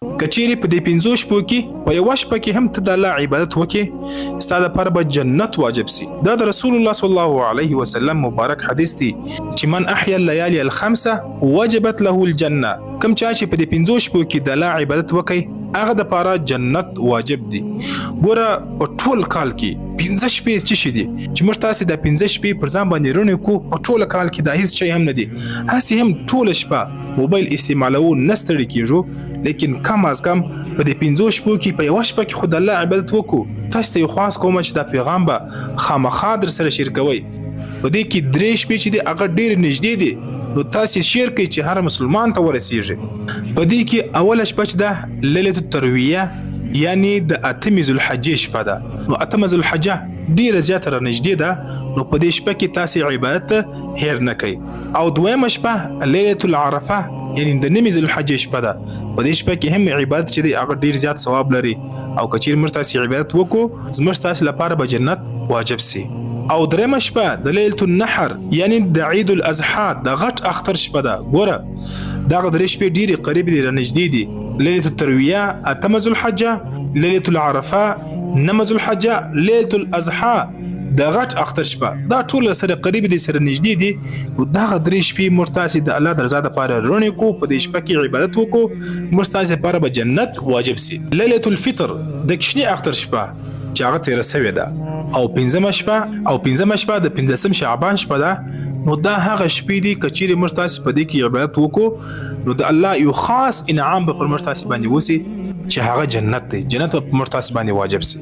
کچېرې په دې 5 شپو کې په یوه شپه کې هم ته د الله عبادت وکې ستا دپاره به جنت واجب سي. دا د رسول الله صلی الله علیه وسلم مبارک حدیث دی چې من احیا الليالي الخمسه وجبت له الجنه. کوم چا چې په دې 5 شپو کې د الله عبادت وکړي هغه دپاره جنت واجب دی. ګوره په ټول کال کې 15 شپې څه شي دي چې موږ تاسې د 15 شپې پر ځان باندې رڼې کو په ټوله کال کې دا هیڅ شی هم نه دي. هسې هم ټوله شپه موبایل استعمالو نه ستړي کېږو، لیکن کم از کم په دې 15 شپو کې په یوه شپه کې خو د الله عبادت وکړو. تاسو ته یو خواست کوم چې دا پیغام به خامخا در سره شیر کوئ. په دې کې 3 شپې چې دي هغه ډېرې نږدې دي، نو تاسې شیر کوئ چې هر مسلمان ته ورسیږي. په دې کې اوله شپه چې ده لیلة الترویه یعنی د 8 ذوالحجې شپه ده. نو 8 ذوالحجه ډیره زیاته را نږدې ده، نو په دې شپه کې تاسې عبادت هیر نه کوئ. او دویمه شپه لیلة العرفه یعنی د 9 ذوالحجې شپه ده. په دې شپه کې هم عبادت چې دی هغه ډیر زیات ثواب لري، او که چیرې موږ تاسې عبادت وکړو زموږ تاسې لپاره به جنت واجب سي. او دریمه شپه د لیلة النحر یعنی د عید الاضحی د غټ اختر شپه ده. ګوره دغه درې شپې ډیرې قریب دي، را نږدې دي. لیلة الترویه 8 ذوالحجه، لیلة العرفه 9 ذوالحجه، لیلة الاضحی د غټ اختر شپه. دا ټول سره قریب دي، سره نږدې دي. نو دغه درې شپې موږ تاسې د الله د رضا دپاره رڼې کړو، په دې شپه کې عبادت وکړو، موږ تاسې لپاره به جنت واجب سي. لیلة الفطر د کوچني اختر شپه چې هغه تیره سوې ده، او 5مه شپه د 15 شعبان شپه ده. نو دا هغه شپې دي که چیرې موږ تاسې په دې کې عبادت وکړو نو د الله یو خاص انعام به پر موږ تاسې باندې وسي چې هغه جنت دی. جنت به پر موږ تاسې باندې واجب سي.